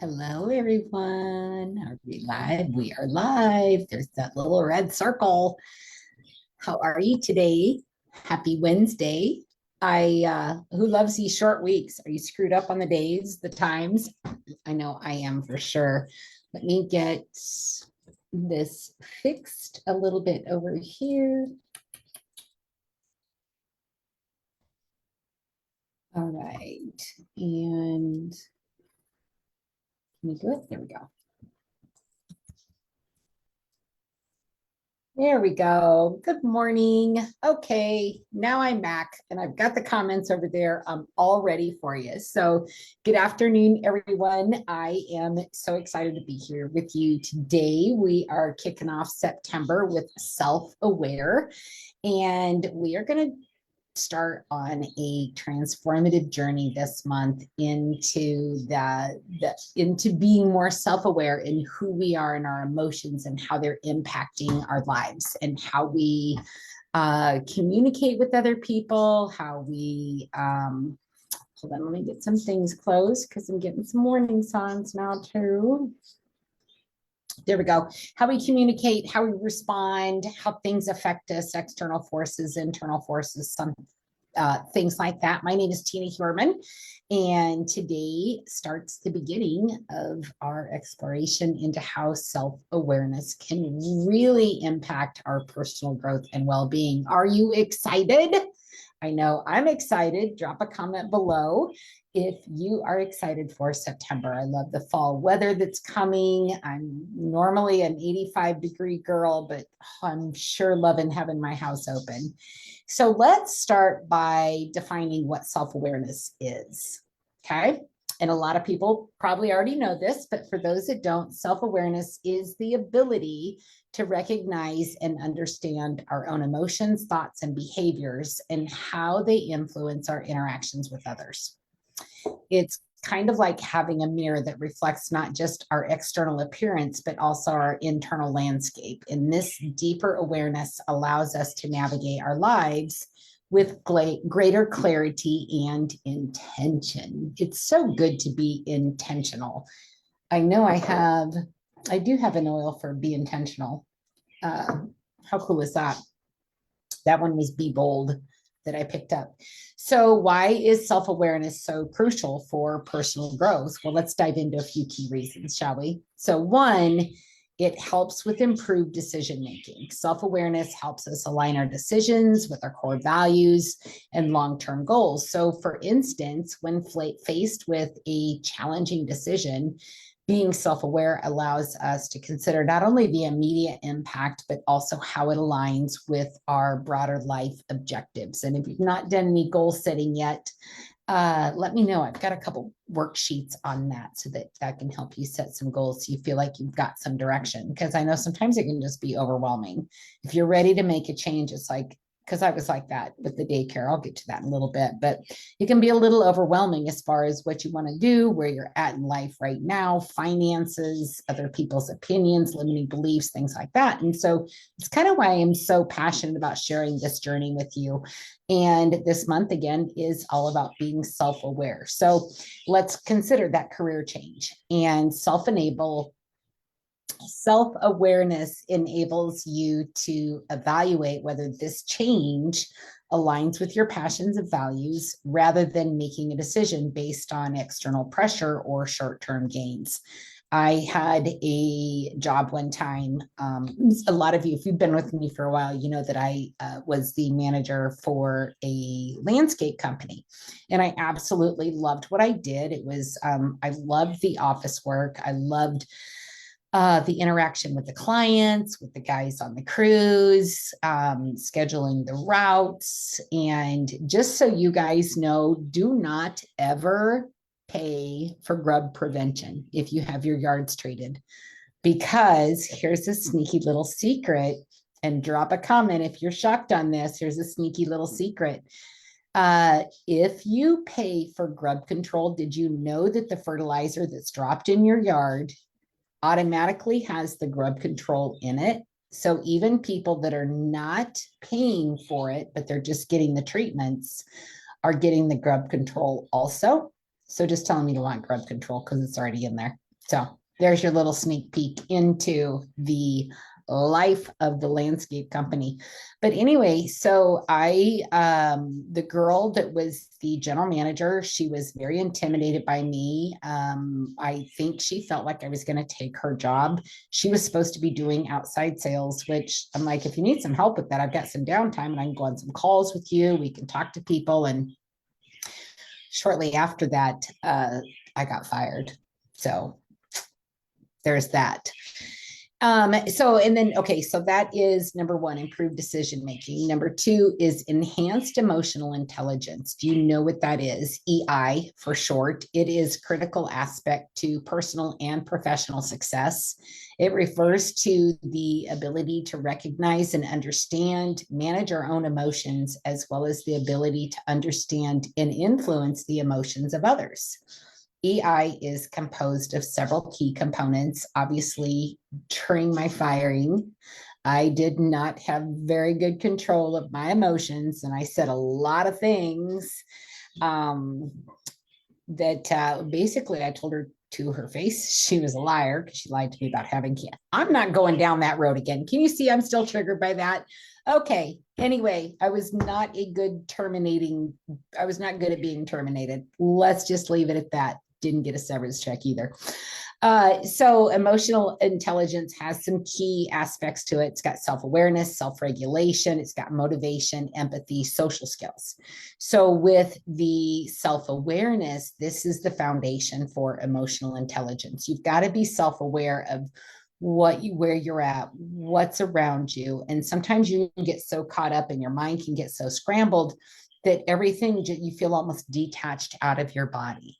Hello, everyone. Are we live? We are live. There's that little red circle. How are you today? Happy Wednesday. Who loves these short weeks? Are you screwed up on the days, the times? I know I am for sure. Let me get this fixed a little bit over here. All right. And can you do it? There we go. There we go. Good morning. Okay, now I'm back and I've got the comments over there. I'm all ready for you. So, good afternoon, everyone. I am so excited to be here with you today. We are kicking off September with self-aware, and we are going to start on a transformative journey this month into being more self-aware in who we are and our emotions and how they're impacting our lives and how we communicate with other people, how we hold on, let me get some things closed because I'm getting some warning signs now too. There we go. How we communicate, how we respond, how things affect us, external forces, internal forces, some things like that. My name is Tina Huerman, and today starts the beginning of our exploration into how self-awareness can really impact our personal growth and well-being. Are you excited? I know I'm excited. Drop a comment below if you are excited for September. I love the fall weather that's coming. I'm normally an 85-degree girl, but I'm sure loving having my house open. So let's start by defining what self-awareness is. Okay. And a lot of people probably already know this, but for those that don't, self-awareness is the ability to recognize and understand our own emotions, thoughts, and behaviors and how they influence our interactions with others. It's kind of like having a mirror that reflects not just our external appearance, but also our internal landscape. And this deeper awareness allows us to navigate our lives with greater clarity and intention. It's so good to be intentional. I know I do have an oil for be intentional. How cool is that? That one was Be Bold that I picked up. So why is self-awareness so crucial for personal growth? Well, let's dive into a few key reasons, shall we? So one, it helps with improved decision-making. Self-awareness helps us align our decisions with our core values and long-term goals. So for instance, when faced with a challenging decision, being self-aware allows us to consider not only the immediate impact, but also how it aligns with our broader life objectives. And if you've not done any goal setting yet, let me know. I've got a couple worksheets on that so that can help you set some goals so you feel like you've got some direction. Because I know sometimes it can just be overwhelming. If you're ready to make a change, it's like, because I was like that with the daycare. I'll get to that in a little bit, but it can be a little overwhelming as far as what you want to do, where you're at in life right now, finances, other people's opinions, limiting beliefs, things like that. And so it's kind of why I'm so passionate about sharing this journey with you. And this month, again, is all about being self-aware. So let's consider that career change and self-awareness enables you to evaluate whether this change aligns with your passions and values rather than making a decision based on external pressure or short-term gains. I had a job one time. A lot of you, if you've been with me for a while, you know that I was the manager for a landscape company. And I absolutely loved what I did. I loved the office work. I loved the interaction with the clients, with the guys on the crews, scheduling the routes. And just so you guys know, do not ever pay for grub prevention if you have your yards treated, because here's a sneaky little secret. And drop a comment if you're shocked on this. Here's a sneaky little secret. If you pay for grub control, did you know that the fertilizer that's dropped in your yard automatically has the grub control in it? So even people that are not paying for it, but they're just getting the treatments, are getting the grub control also. So just telling me to want grub control because it's already in there. So there's your little sneak peek into the life of the landscape company. But anyway, so the girl that was the general manager, she was very intimidated by me. I think she felt like I was going to take her job. She was supposed to be doing outside sales, which I'm like, if you need some help with that, I've got some downtime and I can go on some calls with you. We can talk to people. And shortly after that, I got fired. So there's that. So that is number one, improved decision making. Number two is enhanced emotional intelligence. Do you know what that is? EI for short. It is critical aspect to personal and professional success. It refers to the ability to recognize and understand, manage our own emotions, as well as the ability to understand and influence the emotions of others. EI is composed of several key components. Obviously, during my firing, I did not have very good control of my emotions, and I said a lot of things that basically I told her to her face she was a liar because she lied to me about having kids. I'm not going down that road again. Can you see I'm still triggered by that? Okay. Anyway, I was not good at being terminated. Let's just leave it at that. Didn't get a severance check either. So emotional intelligence has some key aspects to it. It's got self-awareness, self-regulation, it's got motivation, empathy, social skills. So with the self-awareness, this is the foundation for emotional intelligence. You've got to be self-aware of where you're at, what's around you. And sometimes you can get so caught up and your mind can get so scrambled that everything you feel almost detached out of your body.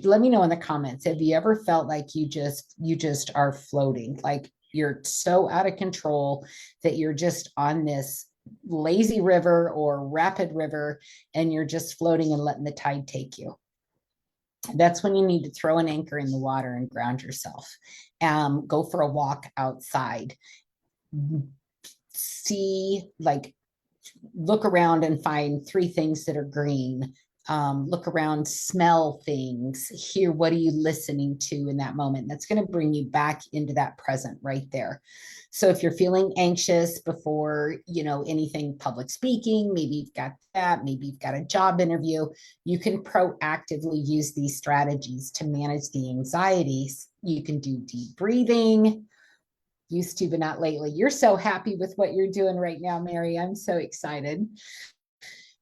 Let me know in the comments, have you ever felt like you just are floating, like you're so out of control that you're just on this lazy river or rapid river and you're just floating and letting the tide take you? That's when you need to throw an anchor in the water and ground yourself. Go for a walk outside, look around and find 3 things that are green. Look around, smell things, hear what are you listening to in that moment. That's going to bring you back into that present right there. So if you're feeling anxious before, anything public speaking, maybe you've got that, maybe you've got a job interview, you can proactively use these strategies to manage the anxieties. You can do deep breathing. Used to, but not lately. You're so happy with what you're doing right now, Mary. I'm so excited.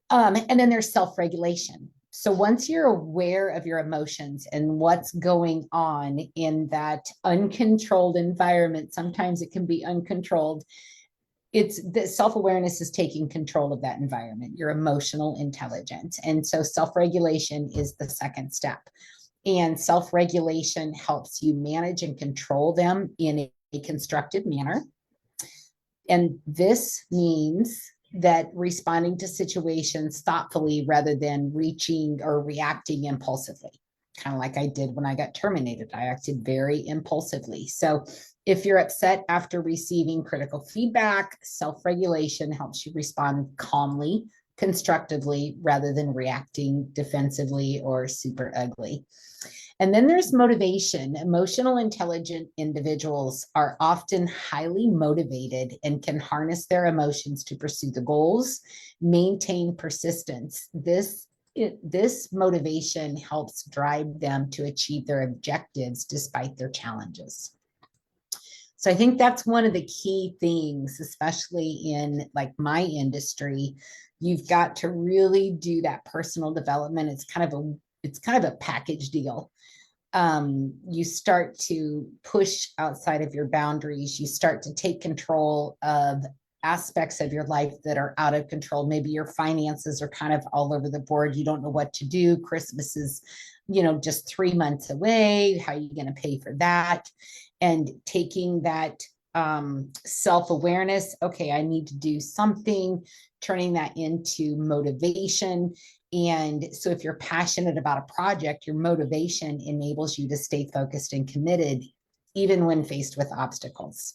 And then there's self-regulation. So once you're aware of your emotions and what's going on in that uncontrolled environment, sometimes it can be uncontrolled. It's the self-awareness is taking control of that environment, your emotional intelligence. And so self-regulation is the second step. And self-regulation helps you manage and control them in a constructive manner. And this means that responding to situations thoughtfully rather than reaching or reacting impulsively, kind of like I did when I got terminated. I acted very impulsively. So if you're upset after receiving critical feedback, self-regulation helps you respond calmly, constructively, rather than reacting defensively or super ugly. And then there's motivation. Emotional intelligent individuals are often highly motivated and can harness their emotions to pursue the goals, maintain persistence. This motivation helps drive them to achieve their objectives despite their challenges. So I think that's one of the key things, especially in like my industry. You've got to really do that personal development. It's kind of a package deal. You start to push outside of your boundaries. You start to take control of aspects of your life that are out of control. Maybe your finances are kind of all over the board. You don't know what to do. Christmas is, just 3 months away. How are you going to pay for that? And taking that self-awareness, okay, I need to do something, turning that into motivation. And so if you're passionate about a project, your motivation enables you to stay focused and committed, even when faced with obstacles.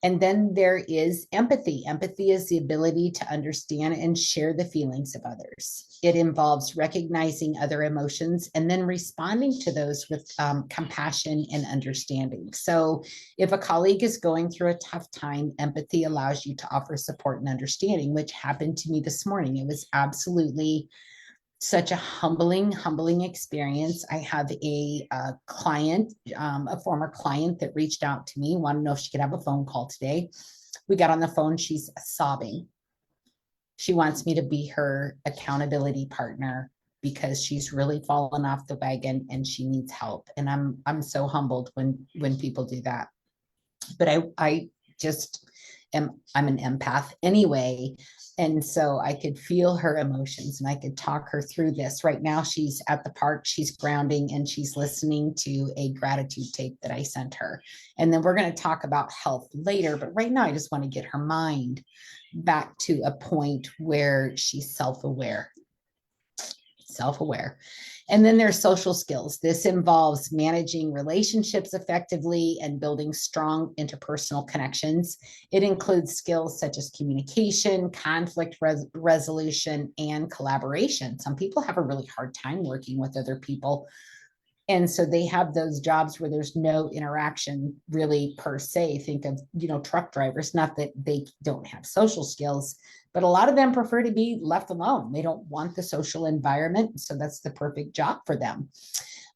And then there is empathy. Empathy is the ability to understand and share the feelings of others. It involves recognizing other emotions and then responding to those with compassion and understanding. So if a colleague is going through a tough time, empathy allows you to offer support and understanding, which happened to me this morning. It was absolutely such a humbling experience. I have a client, a former client that reached out to me, wanted to know if she could have a phone call today. We got on the phone, she's sobbing. She wants me to be her accountability partner because she's really fallen off the wagon and she needs help. And I'm so humbled when people do that. But I just I'm an empath anyway. And so I could feel her emotions and I could talk her through this. Right now, she's at the park, she's grounding and she's listening to a gratitude tape that I sent her. And then we're going to talk about health later. But right now, I just want to get her mind back to a point where she's self-aware. And then there's social skills. This involves managing relationships effectively and building strong interpersonal connections. It includes skills such as communication, conflict resolution, and collaboration. Some people have a really hard time working with other people. And so they have those jobs where there's no interaction really per se. Think of, truck drivers, not that they don't have social skills, but a lot of them prefer to be left alone. They don't want the social environment. So that's the perfect job for them.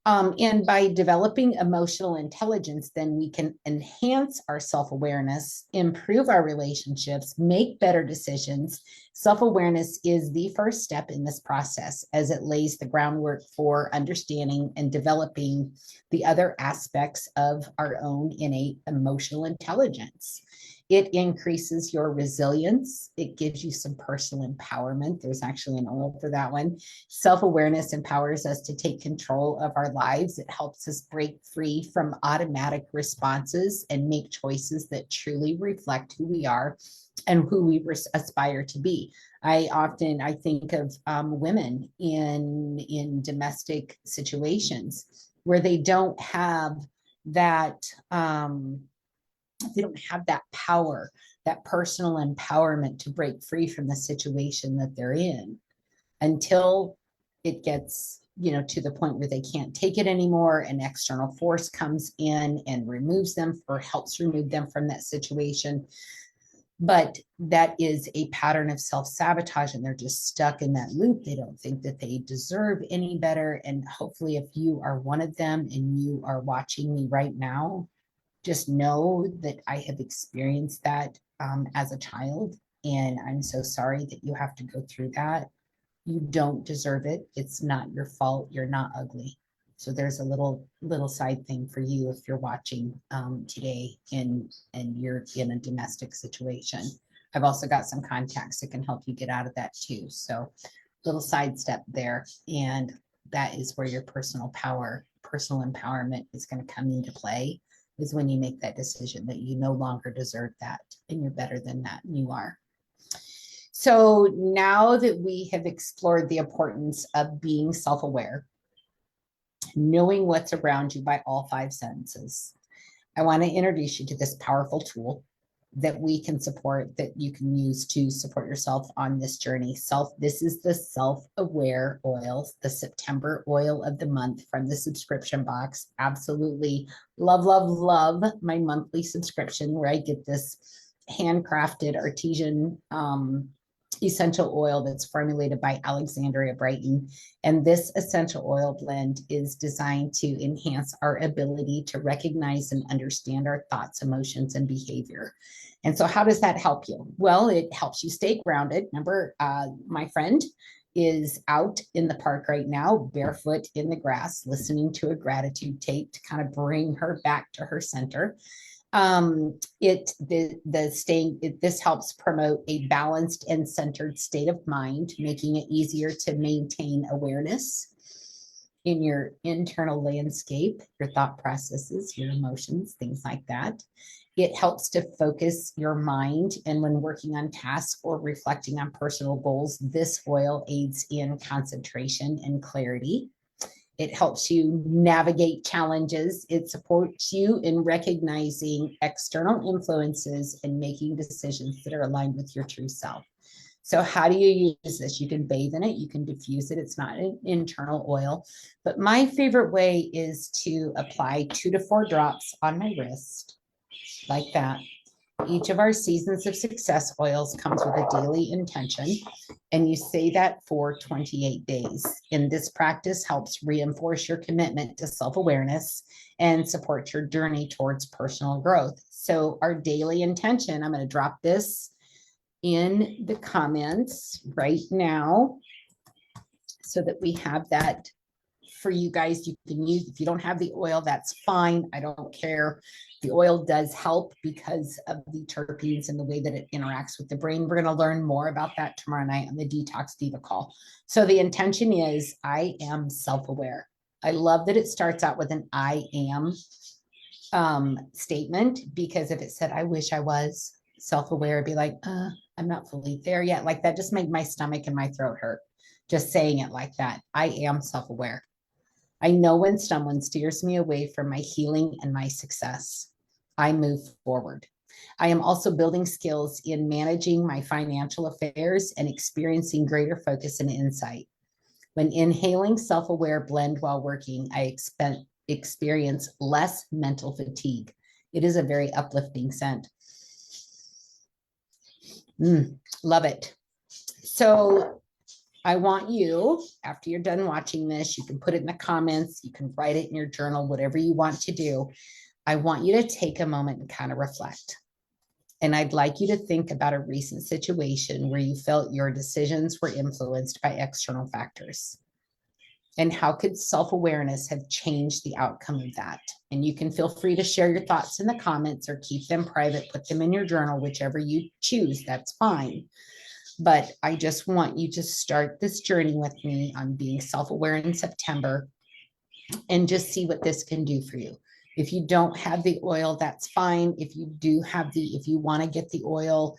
And by developing emotional intelligence, then we can enhance our self-awareness, improve our relationships, make better decisions. Self-awareness is the first step in this process as it lays the groundwork for understanding and developing the other aspects of our own innate emotional intelligence. It increases your resilience. It gives you some personal empowerment. There's actually an oil for that one. Self-awareness empowers us to take control of our lives. It helps us break free from automatic responses and make choices that truly reflect who we are and who we aspire to be. I think of women in domestic situations where they don't have that power, that personal empowerment to break free from the situation that they're in until it gets, to the point where they can't take it anymore. An external force comes in and removes them or helps remove them from that situation. But that is a pattern of self-sabotage and they're just stuck in that loop. They don't think that they deserve any better. And hopefully if you are one of them and you are watching me right now, just know that I have experienced that as a child, and I'm so sorry that you have to go through that. You don't deserve it. It's not your fault. You're not ugly. So there's a little side thing for you if you're watching today and you're in a domestic situation. I've also got some contacts that can help you get out of that too. So little sidestep there, and that is where your personal empowerment is going to come into play. Is when you make that decision that you no longer deserve that and you're better than that, and you are. So now that we have explored the importance of being self-aware, knowing what's around you by all five senses, I want to introduce you to this powerful tool that we can support, that you can use to support yourself on this journey. This is the self-aware oil, the September oil of the month from the subscription box. Absolutely love my monthly subscription where I get this handcrafted artesian essential oil that's formulated by Alexandria Brighton. And this essential oil blend is designed to enhance our ability to recognize and understand our thoughts, emotions, and behavior. And so how does that help you? Well, it helps you stay grounded. Remember, my friend is out in the park right now, barefoot in the grass, listening to a gratitude tape to kind of bring her back to her center. This helps promote a balanced and centered state of mind, making it easier to maintain awareness in your internal landscape, your thought processes, your emotions, things like that. It helps to focus your mind, and when working on tasks or reflecting on personal goals, this oil aids in concentration and clarity. It helps you navigate challenges. It supports you in recognizing external influences and making decisions that are aligned with your true self. So how do you use this? You can bathe in it. You can diffuse it. It's not an internal oil. But my favorite way is to apply 2 to 4 drops on my wrist like that. Each of our seasons of success oils comes with a daily intention, and you say that for 28 days. And this practice helps reinforce your commitment to self-awareness and support your journey towards personal growth. So our daily intention, I'm going to drop this in the comments right now so that we have that for you guys. You can use, if you don't have the oil, that's fine. I don't care. The oil does help because of the terpenes and the way that it interacts with the brain. We're going to learn more about that tomorrow night on the Detox Diva call. So the intention is I am self-aware. I love that it starts out with an I am statement, because if it said, I wish I was self-aware, it'd be like, I'm not fully there yet. Like that just made my stomach and my throat hurt. Just saying it like that. I am self-aware. I know when someone steers me away from my healing and my success, I move forward. I am also building skills in managing my financial affairs and experiencing greater focus and insight. When inhaling self-aware blend while working, I experience less mental fatigue. It is a very uplifting scent. Love it. So I want you, after you're done watching this, you can put it in the comments, you can write it in your journal, whatever you want to do. I want you to take a moment and kind of reflect. And I'd like you to think about a recent situation where you felt your decisions were influenced by external factors. And how could self-awareness have changed the outcome of that? And you can feel free to share your thoughts in the comments or keep them private, put them in your journal, whichever you choose, that's fine. But I just want you to start this journey with me on being self-aware in September and just see what this can do for you. If you don't have the oil, that's fine. If you do have if you want to get the oil,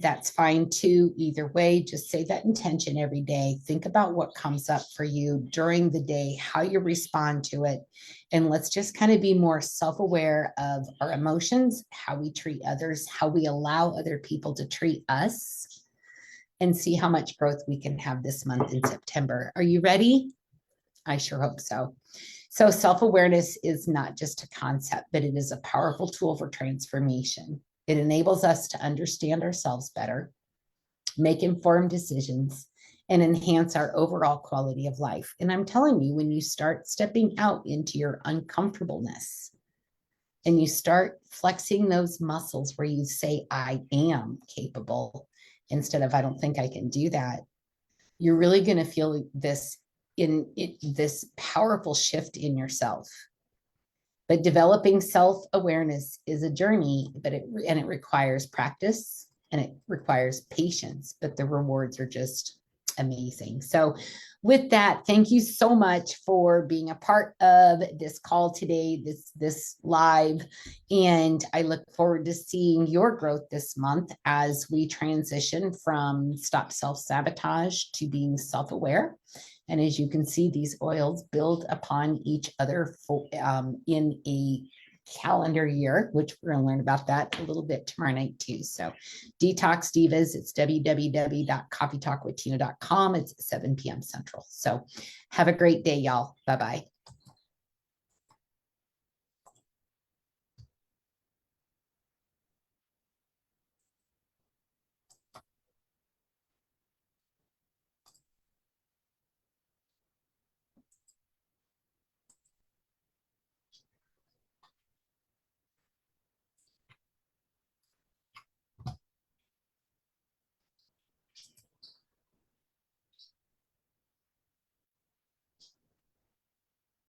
that's fine too. Either way, just say that intention every day. Think about what comes up for you during the day, how you respond to it. And let's just kind of be more self-aware of our emotions, how we treat others, how we allow other people to treat us, and see how much growth we can have this month in September. Are you ready? I sure hope so. So self-awareness is not just a concept, but it is a powerful tool for transformation. It enables us to understand ourselves better, make informed decisions, and enhance our overall quality of life. And I'm telling you, when you start stepping out into your uncomfortableness and you start flexing those muscles where you say, I am capable, instead of, I don't think I can do that, you're really going to feel this this powerful shift in yourself. But developing self-awareness is a journey, but it requires practice and it requires patience, but the rewards are just amazing. So with that, thank you so much for being a part of this call today, this live, and I look forward to seeing your growth this month as we transition from stop self-sabotage to being self-aware. And as you can see, these oils build upon each other in a calendar year, which we're going to learn about that a little bit tomorrow night too. So Detox Divas, it's www.coffeetalkwithtina.com. It's 7 p.m. Central. So have a great day, y'all. Bye-bye.